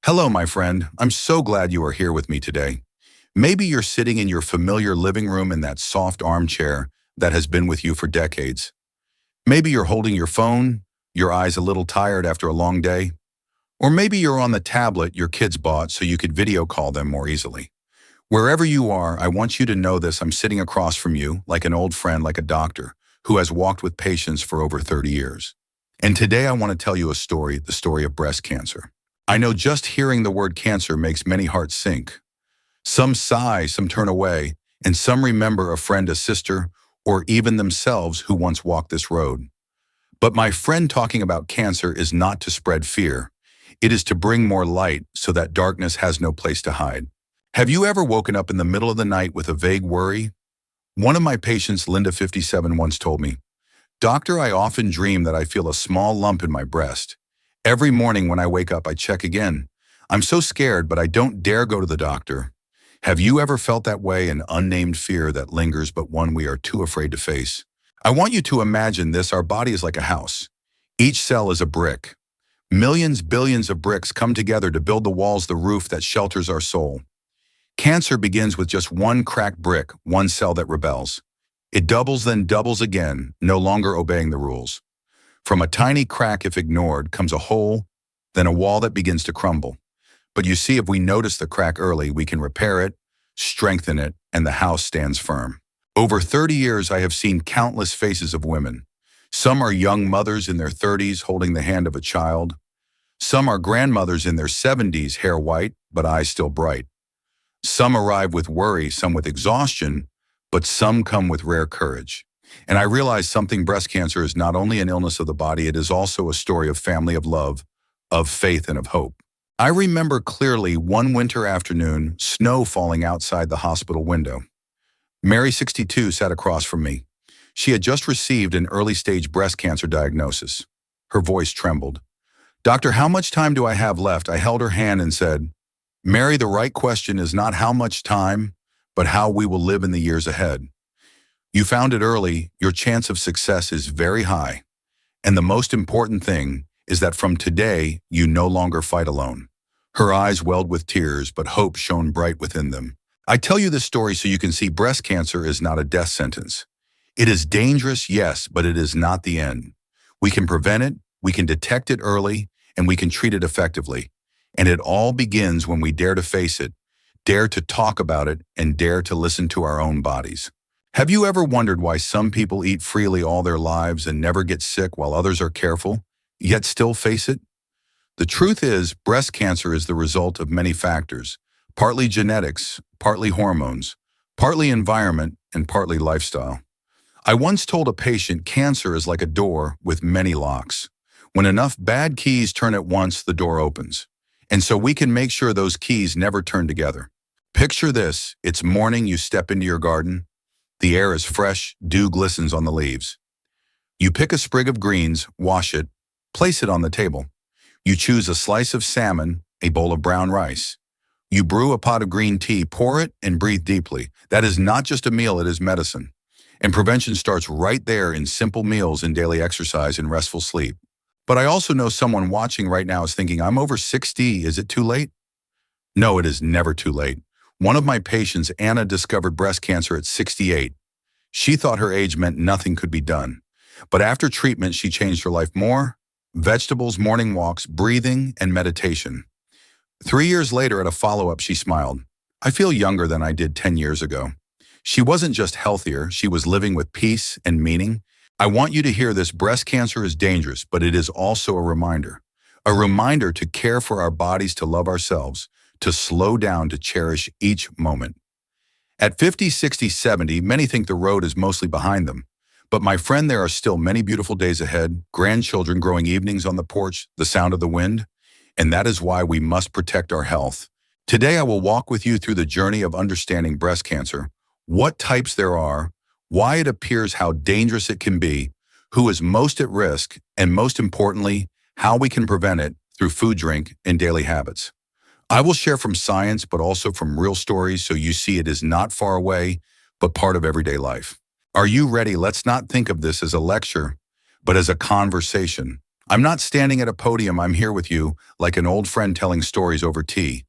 Hello, my friend. I'm so glad you are here with me today. Maybe you're sitting in your familiar living room in that soft armchair that has been with you for decades. Maybe you're holding your phone, your eyes a little tired after a long day. Or maybe you're on the tablet your kids bought so you could video call them more easily. Wherever you are, I want you to know this. I'm sitting across from you like an old friend, like a doctor who has walked with patients for over 30 years. And today I want to tell you a story, the story of breast cancer. I know just hearing the word cancer makes many hearts sink. Some sigh, some turn away, and some remember a friend, a sister, or even themselves who once walked this road. But my friend, talking about cancer is not to spread fear. It is to bring more light so that darkness has no place to hide. Have you ever woken up in the middle of the night with a vague worry? One of my patients, Linda, 57, once told me, "Doctor, I often dream that I feel a small lump in my breast. Every morning when I wake up, I check again. I'm so scared, but I don't dare go to the doctor." Have you ever felt that way, an unnamed fear that lingers but one we are too afraid to face? I want you to imagine this. Our body is like a house. Each cell is a brick. Millions, billions of bricks come together to build the walls, the roof that shelters our soul. Cancer begins with just one cracked brick, one cell that rebels. It doubles, then doubles again, no longer obeying the rules. From a tiny crack, if ignored, comes a hole, then a wall that begins to crumble. But you see, if we notice the crack early, we can repair it, strengthen it, and the house stands firm. Over 30 years, I have seen countless faces of women. Some are young mothers in their 30s holding the hand of a child. Some are grandmothers in their 70s, hair white, but eyes still bright. Some arrive with worry, some with exhaustion, but some come with rare courage. And I realize something: breast cancer is not only an illness of the body, it is also a story of family, of love, of faith, and of hope. I remember clearly one winter afternoon, snow falling outside the hospital window. Mary, 62, sat across from me. She had just received an early-stage breast cancer diagnosis. Her voice trembled. "Doctor, how much time do I have left?" I held her hand and said, "Mary, the right question is not how much time, but how we will live in the years ahead. You found it early, your chance of success is very high. And the most important thing is that from today, you no longer fight alone." Her eyes welled with tears, but hope shone bright within them. I tell you this story so you can see breast cancer is not a death sentence. It is dangerous, yes, but it is not the end. We can prevent it, we can detect it early, and we can treat it effectively. And it all begins when we dare to face it, dare to talk about it, and dare to listen to our own bodies. Have you ever wondered why some people eat freely all their lives and never get sick while others are careful, yet still face it? The truth is, breast cancer is the result of many factors, partly genetics, partly hormones, partly environment, and partly lifestyle. I once told a patient cancer is like a door with many locks. When enough bad keys turn at once, the door opens. And so we can make sure those keys never turn together. Picture this: it's morning, you step into your garden. The air is fresh, dew glistens on the leaves. You pick a sprig of greens, wash it, place it on the table. You choose a slice of salmon, a bowl of brown rice. You brew a pot of green tea, pour it, and breathe deeply. That is not just a meal, it is medicine. And prevention starts right there, in simple meals and daily exercise and restful sleep. But I also know someone watching right now is thinking, "I'm over 60, is it too late?" No, it is never too late. One of my patients, Anna, discovered breast cancer at 68. She thought her age meant nothing could be done. But after treatment, she changed her life more: vegetables, morning walks, breathing, and meditation. 3 years later, at a follow-up, she smiled. "I feel younger than I did 10 years ago." She wasn't just healthier, she was living with peace and meaning. I want you to hear this: breast cancer is dangerous, but it is also a reminder. A reminder to care for our bodies, to love ourselves, to slow down, to cherish each moment. At 50, 60, 70, many think the road is mostly behind them. But my friend, there are still many beautiful days ahead, grandchildren growing evenings on the porch, the sound of the wind, and that is why we must protect our health. Today I will walk with you through the journey of understanding breast cancer, what types there are, why it appears, how dangerous it can be, who is most at risk, and most importantly, how we can prevent it through food, drink, and daily habits. I will share from science, but also from real stories, so you see it is not far away, but part of everyday life. Are you ready? Let's not think of this as a lecture, but as a conversation. I'm not standing at a podium, I'm here with you, like an old friend telling stories over tea.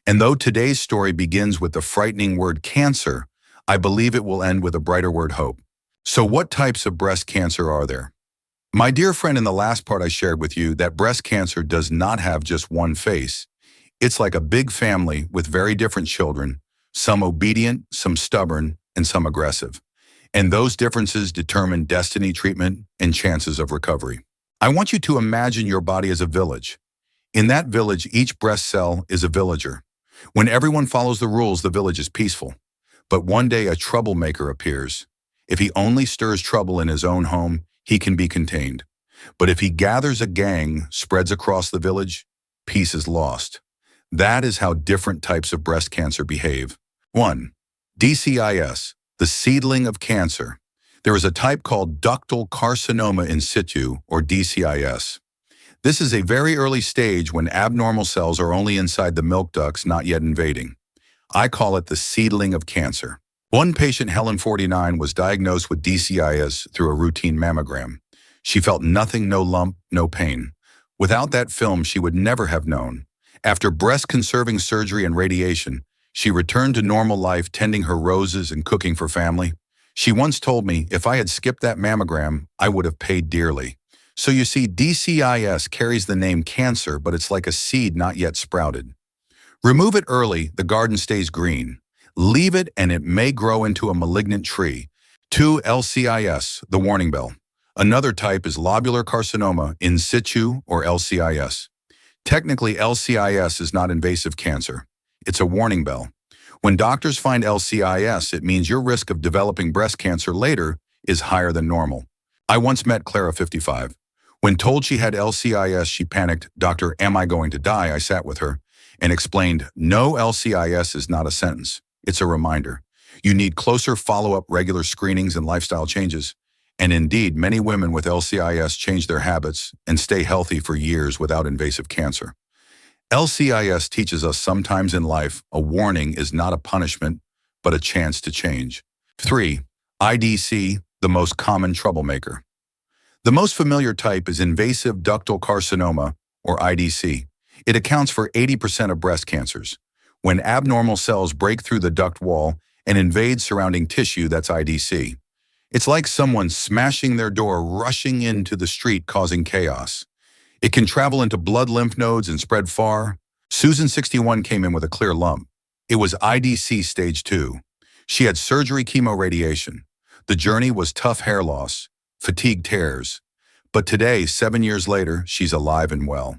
And though today's story begins with the frightening word cancer, I believe it will end with a brighter word hope. So what types of breast cancer are there? My dear friend, in the last part I shared with you that breast cancer does not have just one face. It's like a big family with very different children, some obedient, some stubborn, and some aggressive. And those differences determine destiny, treatment, and chances of recovery. I want you to imagine your body as a village. In that village, each breast cell is a villager. When everyone follows the rules, the village is peaceful. But one day a troublemaker appears. If he only stirs trouble in his own home, he can be contained. But if he gathers a gang, spreads across the village, peace is lost. That is how different types of breast cancer behave. 1. DCIS, the seedling of cancer. There is a type called ductal carcinoma in situ, or DCIS. This is a very early stage when abnormal cells are only inside the milk ducts, not yet invading. I call it the seedling of cancer. One patient, Helen 49, was diagnosed with DCIS through a routine mammogram. She felt nothing, no lump, no pain. Without that film, she would never have known. After breast-conserving surgery and radiation, she returned to normal life, tending her roses and cooking for family. She once told me, if I had skipped that mammogram, I would have paid dearly. So you see, DCIS carries the name cancer, but it's like a seed not yet sprouted. Remove it early, the garden stays green. Leave it and it may grow into a malignant tree. 2. LCIS, the warning bell. Another type is lobular carcinoma in situ, or LCIS. Technically, LCIS is not invasive cancer. It's a warning bell. When doctors find LCIS, it means your risk of developing breast cancer later is higher than normal. I once met Clara, 55. When told she had LCIS, she panicked. "Doctor, am I going to die?" I sat with her and explained, no, LCIS is not a sentence. It's a reminder. You need closer follow-up, regular screenings, and lifestyle changes. And indeed, many women with LCIS change their habits and stay healthy for years without invasive cancer. LCIS teaches us sometimes in life, a warning is not a punishment, but a chance to change. 3. IDC, the most common troublemaker. The most familiar type is invasive ductal carcinoma, or IDC. It accounts for 80% of breast cancers. When abnormal cells break through the duct wall and invade surrounding tissue, that's IDC. It's like someone smashing their door, rushing into the street, causing chaos. It can travel into blood, lymph nodes, and spread far. Susan, 61, came in with a clear lump. It was IDC stage 2. She had surgery, chemo, radiation. The journey was tough: hair loss, fatigue, tears. But today, 7 years later, she's alive and well.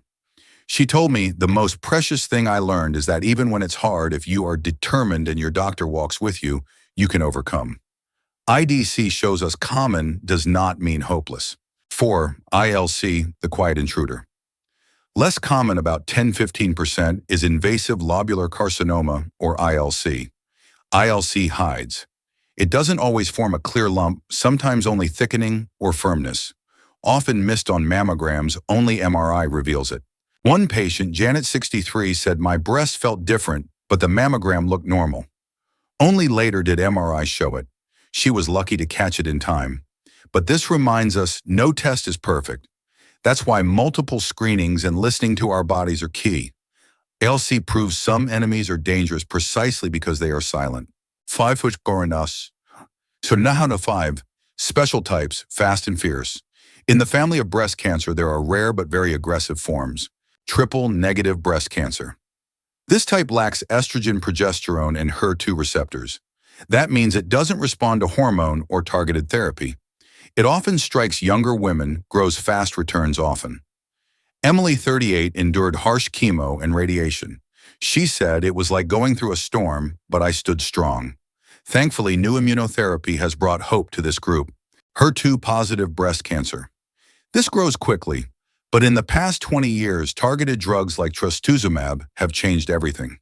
She told me, the most precious thing I learned is that even when it's hard, if you are determined and your doctor walks with you, you can overcome. IDC shows us common does not mean hopeless. 4. ILC, the quiet intruder. Less common, about 10–15%, is invasive lobular carcinoma, or ILC. ILC hides. It doesn't always form a clear lump, sometimes only thickening or firmness. Often missed on mammograms, only MRI reveals it. One patient, Janet, 63, said, "My breast felt different, but the mammogram looked normal. Only later did MRI show it. She was lucky to catch it in time." But this reminds us, no test is perfect. That's why multiple screenings and listening to our bodies are key. ALC proves some enemies are dangerous precisely because they are silent. 5. Gorinas. So now to 5. Special types, fast and fierce. In the family of breast cancer, there are rare but very aggressive forms. Triple-negative breast cancer. This type lacks estrogen, progesterone, and HER2 receptors. That means it doesn't respond to hormone or targeted therapy. It often strikes younger women, grows fast, returns often. Emily, 38, endured harsh chemo and radiation. She said, "It was like going through a storm, but I stood strong." Thankfully, new immunotherapy has brought hope to this group. HER2-positive breast cancer. This grows quickly, but in the past 20 years, targeted drugs like trastuzumab have changed everything.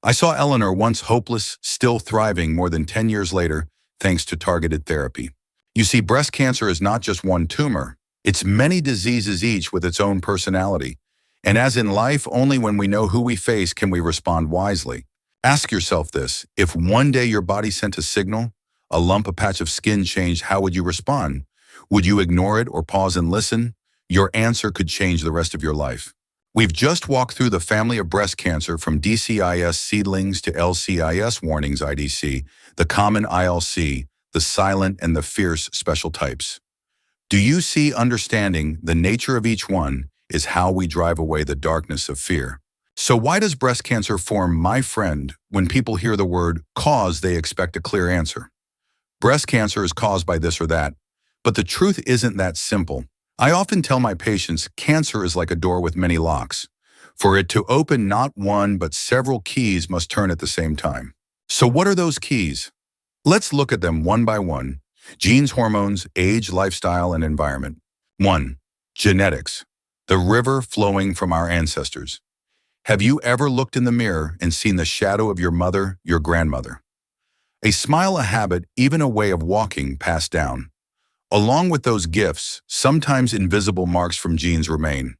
I saw Eleanor, once hopeless, still thriving more than 10 years later, thanks to targeted therapy. You see, breast cancer is not just one tumor. It's many diseases, each with its own personality. And as in life, only when we know who we face can we respond wisely. Ask yourself this: if one day your body sent a signal, a lump, a patch of skin changed, how would you respond? Would you ignore it or pause and listen? your answer could change the rest of your life. We've just walked through the family of breast cancer from DCIS seedlings to LCIS warnings IDC, the common ILC, the silent and the fierce special types. Do you see understanding the nature of each one is how we drive away the darkness of fear? So why does breast cancer form, my friend? When people hear the word cause, they expect a clear answer. Breast cancer is caused by this or that, but the truth isn't that simple. I often tell my patients cancer is like a door with many locks. For it to open, not one but several keys must turn at the same time. So what are those keys? Let's look at them one by one. Genes, hormones, age, lifestyle, and environment. 1. Genetics. The river flowing from our ancestors. Have you ever looked in the mirror and seen the shadow of your mother, your grandmother? A smile, a habit, even a way of walking passed down. Along with those gifts, sometimes invisible marks from genes remain.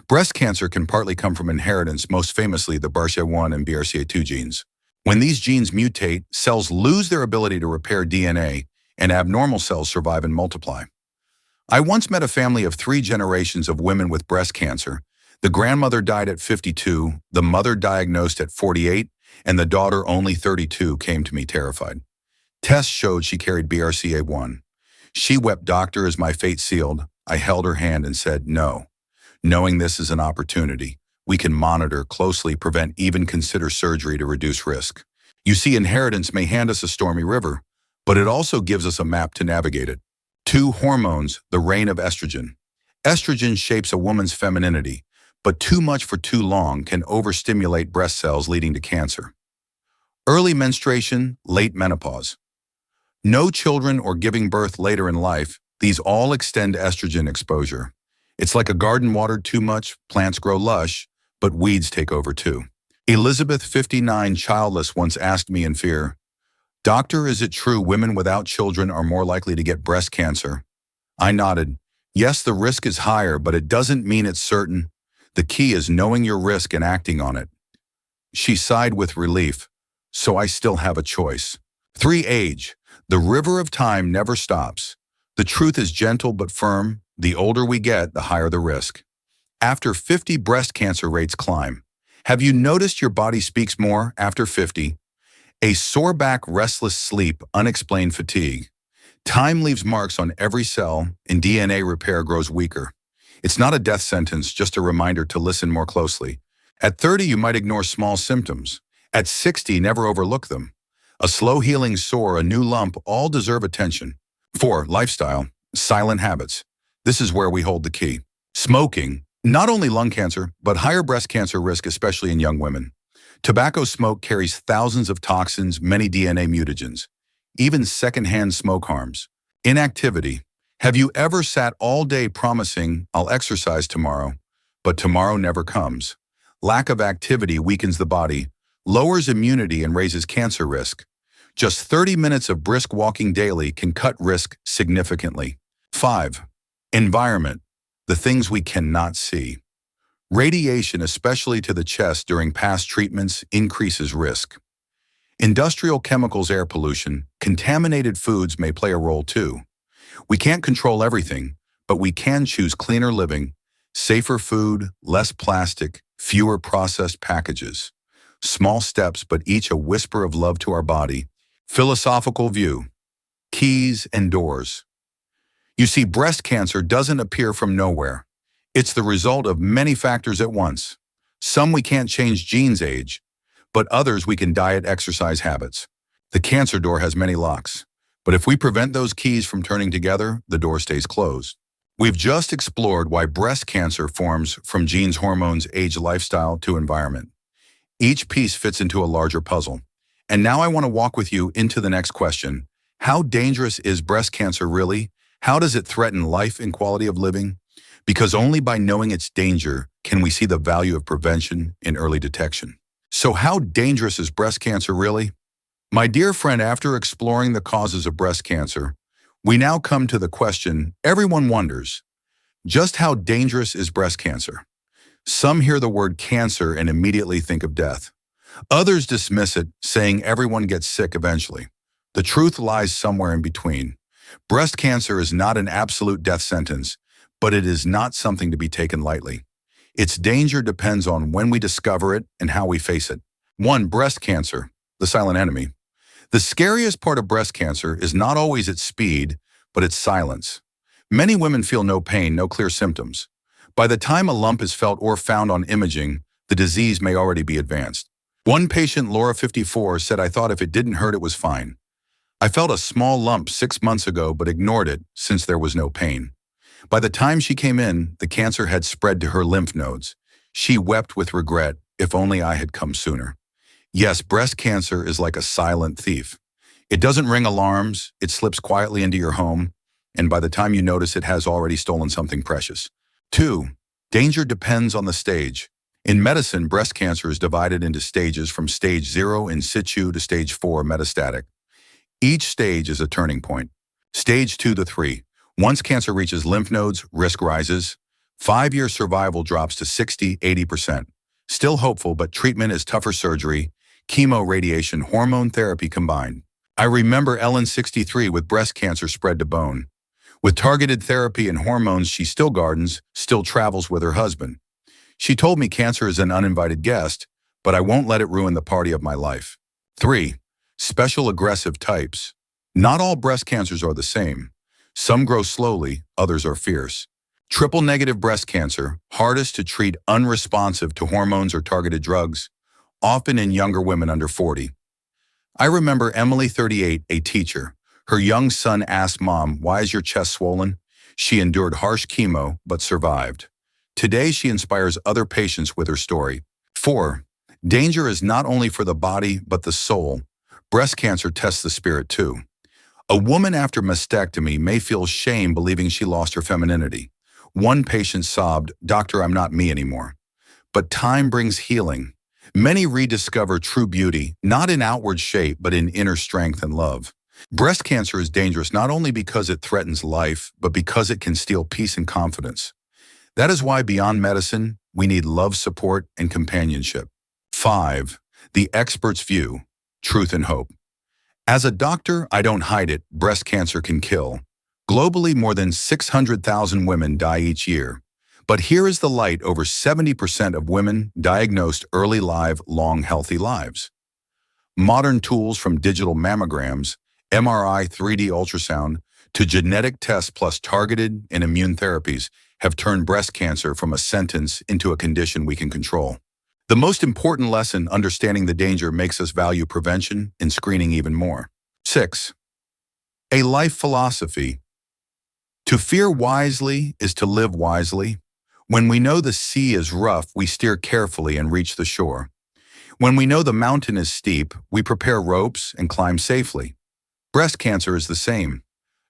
Breast cancer can partly come from inheritance, most famously the BRCA1 and BRCA2 genes. When these genes mutate, cells lose their ability to repair DNA, and abnormal cells survive and multiply. I once met a family of 3 generations of women with breast cancer. The grandmother died at 52, the mother diagnosed at 48, and the daughter, only 32, came to me terrified. Tests showed she carried BRCA1. She wept, "Doctor, is my fate sealed?" I held her hand and said, "No. Knowing this is an opportunity. We can monitor closely, prevent, even consider surgery to reduce risk." You see, inheritance may hand us a stormy river, but it also gives us a map to navigate it. 2. Hormones, the reign of estrogen. Estrogen shapes a woman's femininity, but too much for too long can overstimulate breast cells, leading to cancer. Early menstruation, late menopause. No children or giving birth later in life, these all extend estrogen exposure. It's like a garden watered too much, plants grow lush, but weeds take over too. Elizabeth, 59, childless, once asked me in fear, "Doctor, is it true women without children are more likely to get breast cancer?" I nodded. Yes, the risk is higher, but it doesn't mean it's certain. The key is knowing your risk and acting on it. She sighed with relief. So I still have a choice. 3. Age. The river of time never stops. The truth is gentle but firm. The older we get, the higher the risk. After 50, breast cancer rates climb. Have you noticed your body speaks more after 50? A sore back, restless sleep, unexplained fatigue. Time leaves marks on every cell, and DNA repair grows weaker. It's not a death sentence, just a reminder to listen more closely. At 30, you might ignore small symptoms. At 60, never overlook them. A slow healing sore, a new lump, all deserve attention. 4. Lifestyle, silent habits. This is where we hold the key. Smoking, not only lung cancer, but higher breast cancer risk, especially in young women. Tobacco smoke carries thousands of toxins, many DNA mutagens. Even secondhand smoke harms. Inactivity. Have you ever sat all day promising, "I'll exercise tomorrow," but tomorrow never comes? Lack of activity weakens the body, lowers immunity, and raises cancer risk. Just 30 minutes of brisk walking daily can cut risk significantly. 5. Environment, the things we cannot see. Radiation, especially to the chest during past treatments, increases risk. Industrial chemicals, air pollution, contaminated foods may play a role too. We can't control everything, but we can choose cleaner living, safer food, less plastic, fewer processed packages. Small steps, but each a whisper of love to our body. Philosophical view. Keys and doors. You see, breast cancer doesn't appear from nowhere. It's the result of many factors at once. Some we can't change, genes, age, but others we can diet, exercise, habits. The cancer door has many locks, but if we prevent those keys from turning together, the door stays closed. We've just explored why breast cancer forms from genes, hormones, age, lifestyle, to environment. Each piece fits into a larger puzzle. And now I want to walk with you into the next question. How dangerous is breast cancer really? How does it threaten life and quality of living? Because only by knowing its danger can we see the value of prevention and early detection. So how dangerous is breast cancer really? My dear friend, after exploring the causes of breast cancer, we now come to the question everyone wonders. Just how dangerous is breast cancer? Some hear the word cancer and immediately think of death. Others dismiss it, saying everyone gets sick eventually. The truth lies somewhere in between. Breast cancer is not an absolute death sentence, but it is not something to be taken lightly. Its danger depends on when we discover it and how we face it. 1. Breast cancer, the silent enemy. The scariest part of breast cancer is not always its speed, but its silence. Many women feel no pain, no clear symptoms. By the time a lump is felt or found on imaging, the disease may already be advanced. One patient, Laura 54, said, "I thought if it didn't hurt, it was fine. I felt a small lump 6 months ago but ignored it since there was no pain." By the time she came in, the cancer had spread to her lymph nodes. She wept with regret, "If only I had come sooner." Yes, breast cancer is like a silent thief. It doesn't ring alarms, it slips quietly into your home, and by the time you notice, it has already stolen something precious. 2. Danger depends on the stage. In medicine, breast cancer is divided into stages from stage 0 in situ to stage 4 metastatic. Each stage is a turning point. Stage 2 to 3. Once cancer reaches lymph nodes, risk rises. 5-year survival drops to 60–80%. Still hopeful, but treatment is tougher: surgery, chemo, radiation, hormone therapy combined. I remember Ellen, 63, with breast cancer spread to bone. With targeted therapy and hormones, she still gardens, still travels with her husband. She told me cancer is an uninvited guest, but I won't let it ruin the party of my life. 3. Special aggressive types. Not all breast cancers are the same. Some grow slowly, others are fierce. Triple-negative breast cancer, hardest to treat, unresponsive to hormones or targeted drugs, often in younger women under 40. I remember Emily, 38, a teacher. Her young son asked Mom, "Why is your chest swollen?" She endured harsh chemo, but survived. Today, she inspires other patients with her story. 4. Danger is not only for the body, but the soul. Breast cancer tests the spirit too. A woman after mastectomy may feel shame believing she lost her femininity. One patient sobbed, "Doctor, I'm not me anymore." But time brings healing. Many rediscover true beauty, not in outward shape, but in inner strength and love. Breast cancer is dangerous not only because it threatens life, but because it can steal peace and confidence. That is why beyond medicine, we need love, support, and companionship. 5. The expert's view, truth and hope. As a doctor, I don't hide it: breast cancer can kill. Globally, more than 600,000 women die each year. But here is the light: over 70% of women diagnosed early live long, healthy lives. Modern tools from digital mammograms, MRI, 3D ultrasound, to genetic tests plus targeted and immune therapies have turned breast cancer from a sentence into a condition we can control. The most important lesson: understanding the danger makes us value prevention and screening even more. 6. A life philosophy. To fear wisely is to live wisely. When we know the sea is rough, we steer carefully and reach the shore. When we know the mountain is steep, we prepare ropes and climb safely. Breast cancer is the same.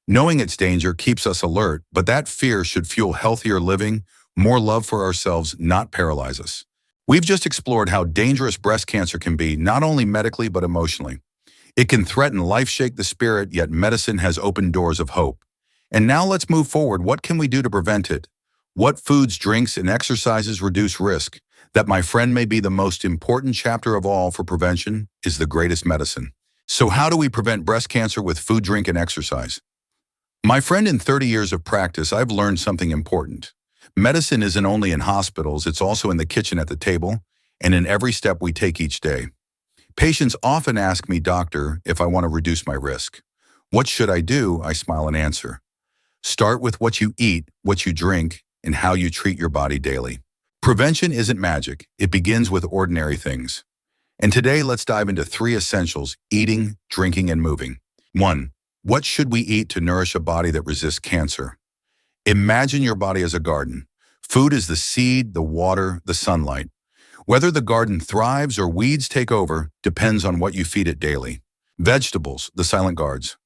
Knowing its danger keeps us alert, but that fear should fuel healthier living, more love for ourselves, not paralyze us. We've just explored how dangerous breast cancer can be, not only medically but emotionally. It can threaten life, shake the spirit, yet medicine has opened doors of hope. And now let's move forward. What can we do to prevent it? What foods, drinks, and exercises reduce risk? That, my friend, may be the most important chapter of all, for prevention is the greatest medicine. So how do we prevent breast cancer with food, drink, and exercise? My friend, in 30 years of practice, I've learned something important. Medicine isn't only in hospitals, it's also in the kitchen, at the table, and in every step we take each day. Patients often ask me, "Doctor, if I want to reduce my risk, what should I do?" I smile and answer: start with what you eat, what you drink, and how you treat your body daily. Prevention isn't magic, it begins with ordinary things. And today, let's dive into 3 essentials: eating, drinking, and moving. 1. What should we eat to nourish a body that resists cancer? Imagine your body as a garden. Food is the seed, the water, the sunlight. Whether the garden thrives or weeds take over depends on what you feed it daily. Vegetables, the silent guards.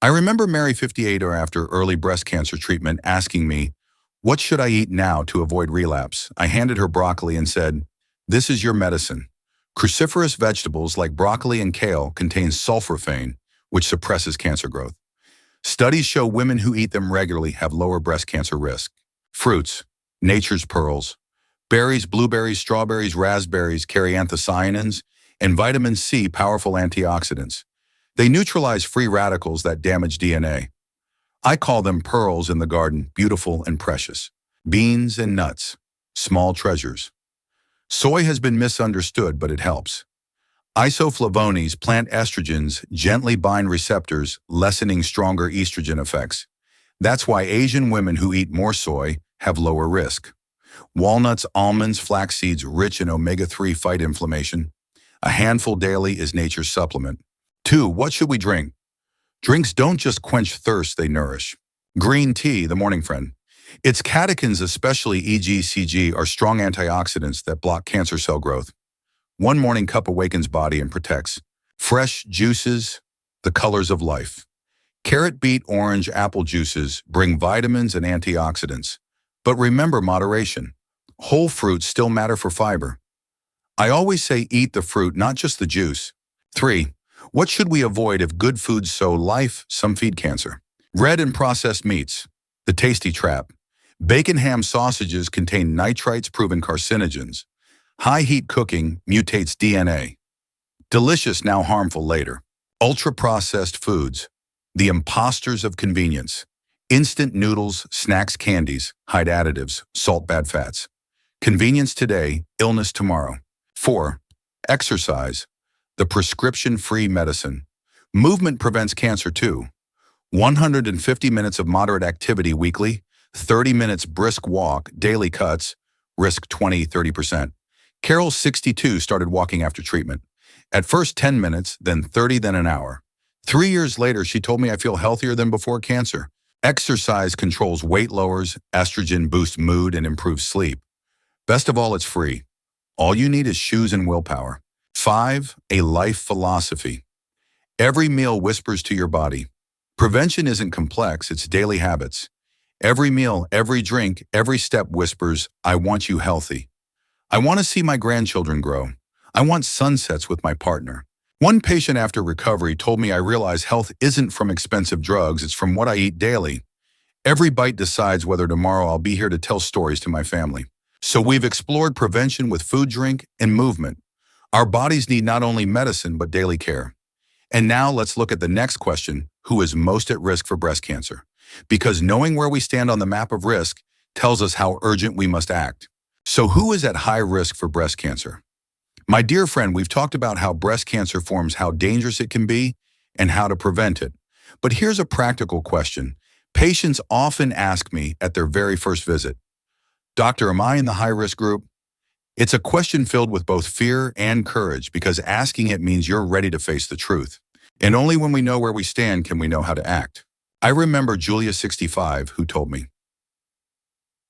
I remember Mary, 58, or after early breast cancer treatment, asking me, "What should I eat now to avoid relapse?" I handed her broccoli and said, "This is your medicine." Cruciferous vegetables like broccoli and kale contain sulforaphane, which suppresses cancer growth. Studies show women who eat them regularly have lower breast cancer risk. Fruits, nature's pearls. Berries, blueberries, strawberries, raspberries carry anthocyanins and vitamin C, powerful antioxidants. They neutralize free radicals that damage DNA. I call them pearls in the garden, beautiful and precious. Beans and nuts, small treasures. Soy has been misunderstood, but it helps. Isoflavones, plant estrogens, gently bind receptors, lessening stronger estrogen effects. That's why Asian women who eat more soy have lower risk. Walnuts, almonds, flax seeds rich in omega-3 fight inflammation. A handful daily is nature's supplement. 2. What should we drink? Drinks don't just quench thirst, they nourish. Green tea, the morning friend. Its catechins, especially EGCG, are strong antioxidants that block cancer cell growth. One morning cup awakens body and protects. Fresh juices, the colors of life. Carrot, beet, orange, apple juices bring vitamins and antioxidants. But remember moderation. Whole fruits still matter for fiber. I always say eat the fruit, not just the juice. 3. What should we avoid if good foods sow life, some feed cancer? Red and processed meats. The tasty trap. Bacon, ham, sausages contain nitrites, proven carcinogens. High heat cooking mutates DNA. Delicious, now harmful later. Ultra-processed foods. The imposters of convenience. Instant noodles, snacks, candies, hide additives, salt, bad fats. Convenience today, illness tomorrow. 4. Exercise. The prescription-free medicine. Movement prevents cancer too. 150 minutes of moderate activity weekly, 30 minutes brisk walk, daily cuts, risk 20-30%. Carol, 62, started walking after treatment. At first 10 minutes, then 30, then an hour. 3 years later, she told me I feel healthier than before cancer. Exercise controls weight, lowers estrogen, boosts mood, and improves sleep. Best of all, it's free. All you need is shoes and willpower. 5. A life philosophy. Every meal whispers to your body. Prevention isn't complex, it's daily habits. Every meal, every drink, every step whispers, I want you healthy. I want to see my grandchildren grow. I want sunsets with my partner. One patient after recovery told me I realize health isn't from expensive drugs, it's from what I eat daily. Every bite decides whether tomorrow I'll be here to tell stories to my family. So we've explored prevention with food, drink, and movement. Our bodies need not only medicine, but daily care. And now let's look at the next question, who is most at risk for breast cancer? Because knowing where we stand on the map of risk tells us how urgent we must act. So who is at high risk for breast cancer? My dear friend, we've talked about how breast cancer forms, how dangerous it can be, and how to prevent it. But here's a practical question. Patients often ask me at their very first visit, Doctor, am I in the high-risk group? It's a question filled with both fear and courage because asking it means you're ready to face the truth. And only when we know where we stand can we know how to act. I remember Julia, 65, who told me,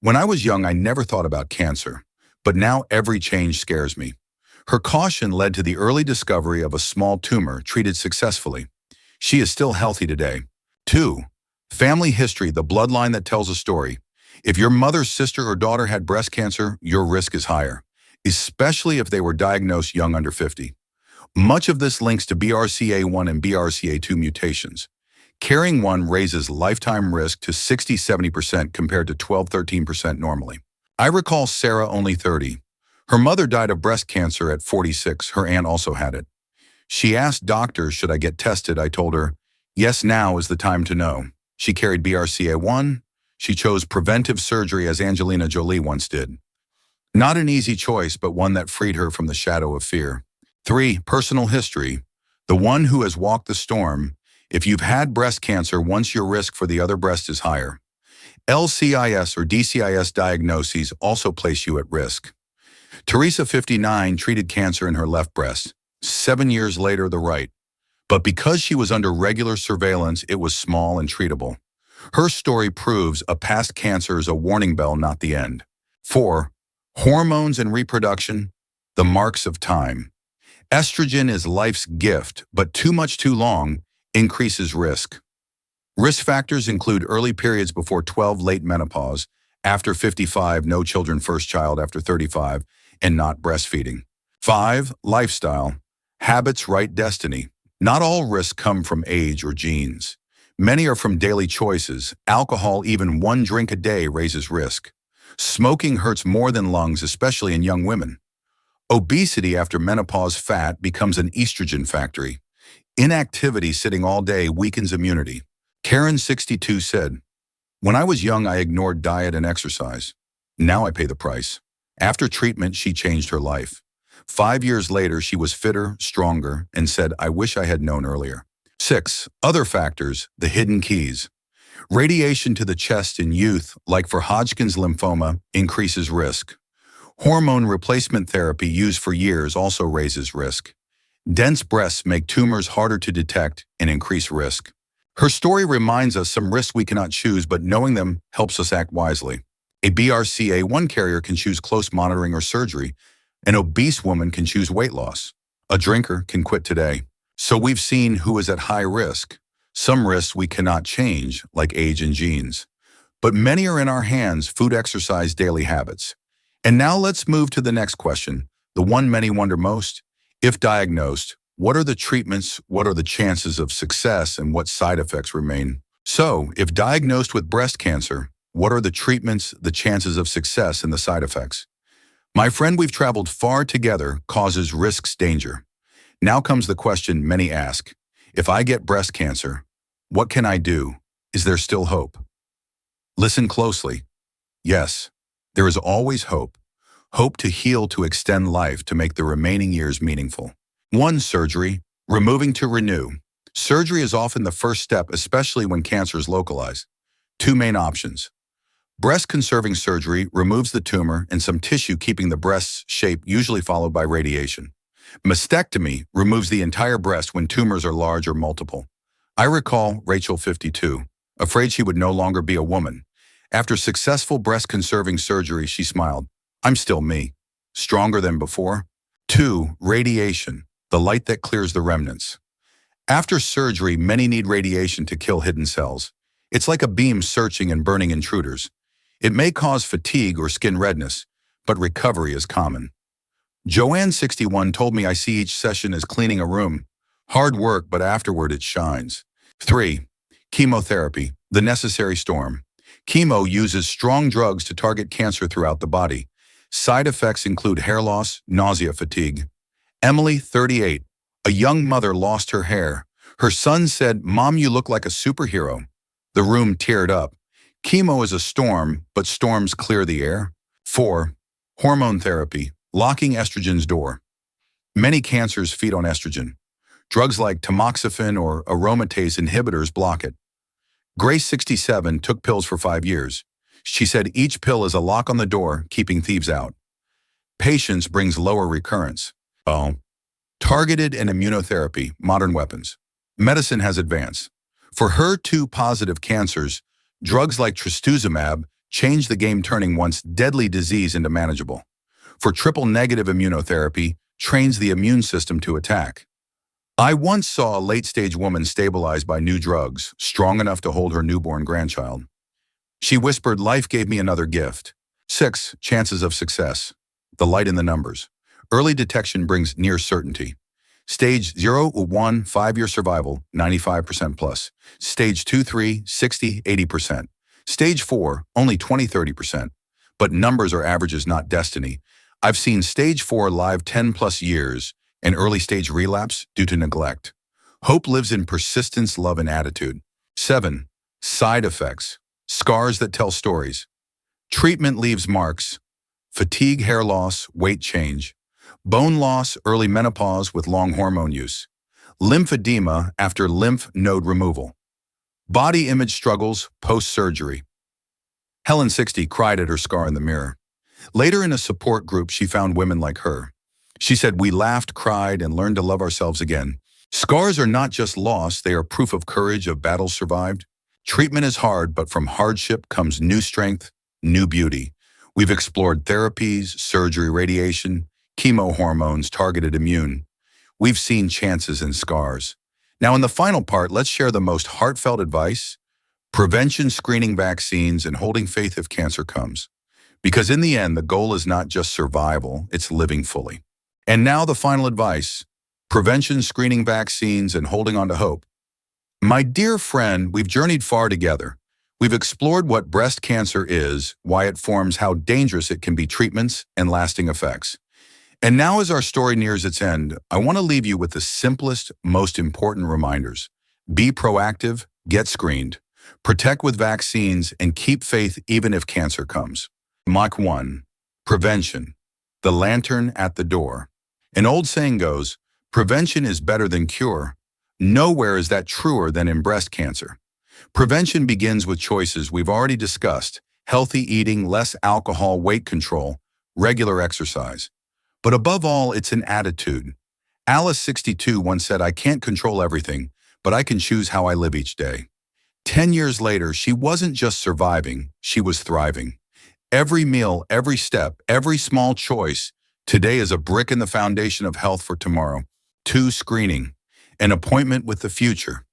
when I was young, I never thought about cancer, but now every change scares me. Her caution led to the early discovery of a small tumor treated successfully. She is still healthy today. 2. Family history, the bloodline that tells a story. If your mother's sister or daughter had breast cancer, your risk is higher, especially if they were diagnosed young, under 50. Much of this links to BRCA1 and BRCA2 mutations. Carrying one raises lifetime risk to 60-70% compared to 12-13% normally. I recall Sarah, only 30. Her mother died of breast cancer at 46. Her aunt also had it. She asked doctors, should I get tested? I told her, yes, now is the time to know. She carried BRCA1. She chose preventive surgery as Angelina Jolie once did. Not an easy choice, but one that freed her from the shadow of fear. 3. Personal history. The one who has walked the storm. If you've had breast cancer, once your risk for the other breast is higher. LCIS or DCIS diagnoses also place you at risk. Teresa, 59, treated cancer in her left breast. 7 years later, the right. But because she was under regular surveillance, it was small and treatable. Her story proves a past cancer is a warning bell, not the end. 4. Hormones and reproduction, the marks of time. Estrogen is life's gift, but too much too long increases risk. Risk factors include early periods before 12, late menopause, after 55, no children, first child after 35, and not breastfeeding. 5. Lifestyle. Habits write destiny. Not all risks come from age or genes. Many are from daily choices. Alcohol, even one drink a day, raises risk. Smoking hurts more than lungs, especially in young women. Obesity after menopause, fat becomes an estrogen factory. Inactivity, sitting all day, weakens immunity. Karen, 62, said, "When I was young, I ignored diet and exercise. Now I pay the price." After treatment, she changed her life. 5 years later, she was fitter, stronger, and said, "I wish I had known earlier." 6. Other factors, the hidden keys. Radiation to the chest in youth, like for Hodgkin's lymphoma, increases risk. Hormone replacement therapy used for years also raises risk. Dense breasts make tumors harder to detect and increase risk. Her story reminds us some risks we cannot choose, but knowing them helps us act wisely. A BRCA1 carrier can choose close monitoring or surgery. An obese woman can choose weight loss. A drinker can quit today. So we've seen who is at high risk. Some risks we cannot change, like age and genes. But many are in our hands: food, exercise, daily habits. And now let's move to the next question, the one many wonder most. If diagnosed, what are the treatments, what are the chances of success, and what side effects remain? So, if diagnosed with breast cancer, what are the treatments, the chances of success, and the side effects? My friend, we've traveled far together, causes, risks, danger. Now comes the question many ask. If I get breast cancer, what can I do? Is there still hope? Listen closely. Yes, there is always hope. Hope to heal, to extend life, to make the remaining years meaningful. 1. Surgery. Removing to renew. Surgery is often the first step, especially when cancer is localized. 2 main options. Breast-conserving surgery removes the tumor and some tissue, keeping the breast's shape, usually followed by radiation. Mastectomy removes the entire breast when tumors are large or multiple. I recall Rachel, 52, afraid she would no longer be a woman. After successful breast-conserving surgery, she smiled. "I'm still me, stronger than before." 2. Radiation, the light that clears the remnants. After surgery, many need radiation to kill hidden cells. It's like a beam searching and burning intruders. It may cause fatigue or skin redness, but recovery is common. Joanne, 61, told me, "I see each session as cleaning a room. Hard work, but afterward it shines." 3. Chemotherapy, the necessary storm. Chemo uses strong drugs to target cancer throughout the body. Side effects include hair loss, nausea, fatigue. Emily, 38, a young mother, lost her hair. Her son said, "Mom, you look like a superhero." The room teared up. Chemo is a storm, but storms clear the air. 4. Hormone therapy, locking estrogen's door. Many cancers feed on estrogen. Drugs like tamoxifen or aromatase inhibitors block it. Grace, 67, took pills for 5 years. She said each pill is a lock on the door, keeping thieves out. Patience brings lower recurrence. Oh. Targeted and immunotherapy, modern weapons. Medicine has advanced. For HER2-positive cancers, drugs like trastuzumab change the game, turning once deadly disease into manageable. For triple-negative immunotherapy, trains the immune system to attack. I once saw a late-stage woman stabilized by new drugs, strong enough to hold her newborn grandchild. She whispered, "Life gave me another gift." 6. Chances of success, the light in the numbers. Early detection brings near certainty. Stage 0, 1, 5-year survival, 95% plus. Stage 2, 3, 60, 80%. Stage 4, only 20, 30%. But numbers are averages, not destiny. I've seen stage 4 live 10 plus years, and early stage relapse due to neglect. Hope lives in persistence, love, and attitude. 7. Side effects, scars that tell stories. Treatment leaves marks: fatigue, hair loss, weight change. Bone loss, early menopause with long hormone use. Lymphedema after lymph node removal. Body image struggles post-surgery. Helen, 60, cried at her scar in the mirror. Later, in a support group, she found women like her. She said, "We laughed, cried, and learned to love ourselves again." Scars are not just loss, they are proof of courage, of battles survived. Treatment is hard, but from hardship comes new strength, new beauty. We've explored therapies, surgery, radiation, chemo, hormones, targeted immune. We've seen chances and scars. Now, in the final part, let's share the most heartfelt advice: prevention, screening, vaccines, and holding faith if cancer comes. Because in the end, the goal is not just survival, it's living fully. And now the final advice: prevention, screening, vaccines, and holding on to hope. My dear friend, we've journeyed far together. We've explored what breast cancer is, why it forms, how dangerous it can be, treatments, and lasting effects. And now, as our story nears its end, I want to leave you with the simplest, most important reminders. Be proactive, Get screened. Protect with vaccines and keep faith even if cancer comes. Mach 1. Prevention. The lantern at the door. An old saying goes, prevention is better than cure. Nowhere is that truer than in breast cancer. Prevention begins with choices we've already discussed: healthy eating, less alcohol, weight control, regular exercise. But above all, it's an attitude. Alice, 62, once said, "I can't control everything, but I can choose how I live each day." 10 years later, she wasn't just surviving, she was thriving. Every meal, every step, every small choice today is a brick in the foundation of health for tomorrow. 2. Screening. An appointment with the future.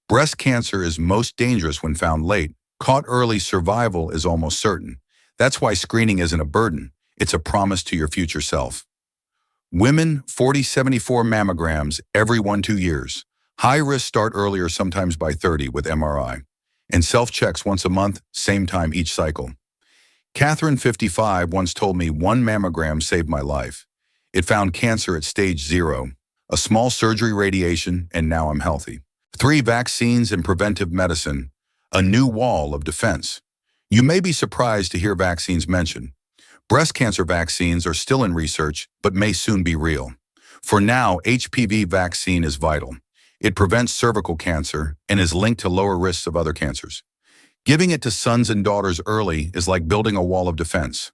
Breast cancer is most dangerous when found late. Caught early, survival is almost certain. That's why screening isn't a burden. It's a promise to your future self. Women, 40-74 mammograms every 1-2 years. High risk start earlier, sometimes by 30 with MRI. And self-checks once a month, same time each cycle. Catherine, 55, once told me, "1 mammogram saved my life. It found cancer at stage 0, a small surgery, radiation, and now I'm healthy." 3. Vaccines and preventive medicine. A new wall of defense. You may be surprised to hear vaccines mentioned. Breast cancer vaccines are still in research, but may soon be real. For now, HPV vaccine is vital. It prevents cervical cancer and is linked to lower risks of other cancers. Giving it to sons and daughters early is like building a wall of defense.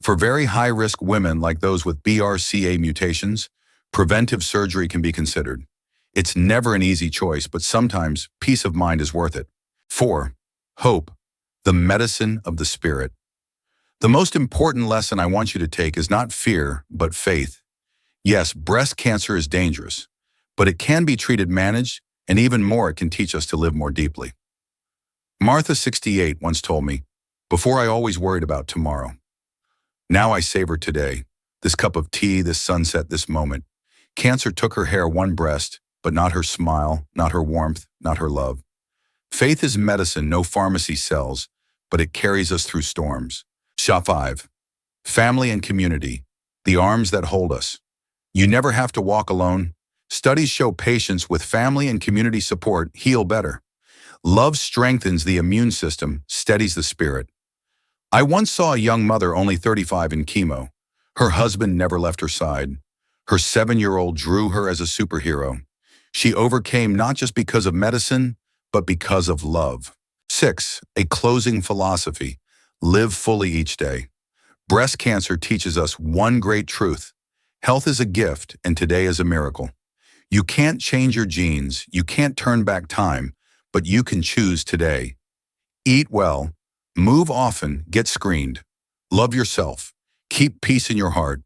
For very high-risk women like those with BRCA mutations, preventive surgery can be considered. It's never an easy choice, but sometimes peace of mind is worth it. 4. Hope, the medicine of the spirit. The most important lesson I want you to take is not fear, but faith. Yes, breast cancer is dangerous, but it can be treated, managed, and even more, it can teach us to live more deeply. Martha, 68, once told me, "Before I always worried about tomorrow. Now I savor today, this cup of tea, this sunset, this moment." Cancer took her hair, one breast, but not her smile, not her warmth, not her love. Faith is medicine no pharmacy sells, but it carries us through storms. Shot 5. Family and community, the arms that hold us. You never have to walk alone. Studies show patients with family and community support heal better. Love strengthens the immune system, steadies the spirit. I once saw a young mother, only 35, in chemo. Her husband never left her side. Her 7-year-old drew her as a superhero. She overcame not just because of medicine, but because of love. 6. A closing philosophy. Live fully each day. Breast cancer teaches us one great truth. Health is a gift, and today is a miracle. You can't change your genes, you can't turn back time, but you can choose today. Eat well, move often, get screened. Love yourself. Keep peace in your heart.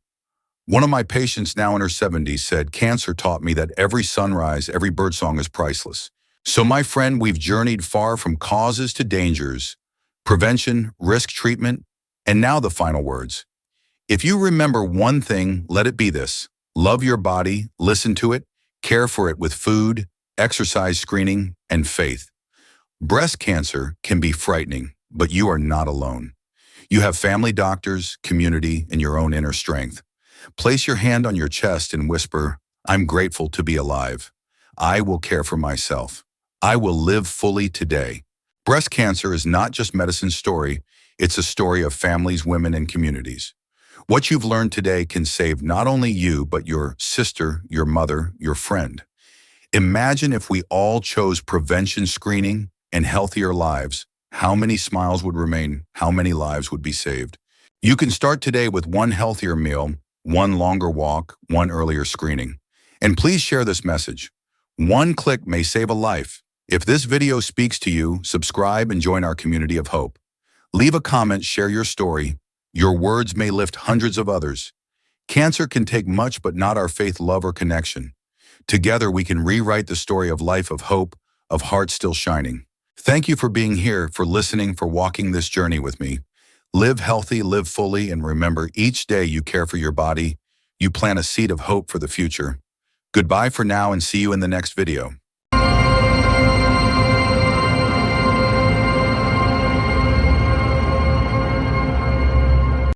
One of my patients, now in her 70s, said, "Cancer taught me that every sunrise, every birdsong is priceless." So my friend, we've journeyed far from causes to dangers, prevention, risk treatment, and now the final words. If you remember one thing, let it be this: love your body, listen to it, care for it with food, exercise, screening, and faith. Breast cancer can be frightening, but you are not alone. You have family, doctors, community, and your own inner strength. Place your hand on your chest and whisper, "I'm grateful to be alive. I will care for myself. I will live fully today." Breast cancer is not just medicine's story, it's a story of families, women, and communities. What you've learned today can save not only you, but your sister, your mother, your friend. Imagine if we all chose prevention, screening, and healthier lives. How many smiles would remain? How many lives would be saved? You can start today with one healthier meal, one longer walk, one earlier screening. And please share this message. One click may save a life. If this video speaks to you, subscribe and join our community of hope. Leave a comment, share your story. Your words may lift hundreds of others. Cancer can take much, but not our faith, love, or connection. Together we can rewrite the story of life, of hope, of hearts still shining. Thank you for being here, for listening, for walking this journey with me. Live healthy, live fully, and remember, each day you care for your body, you plant a seed of hope for the future. Goodbye for now, and see you in the next video.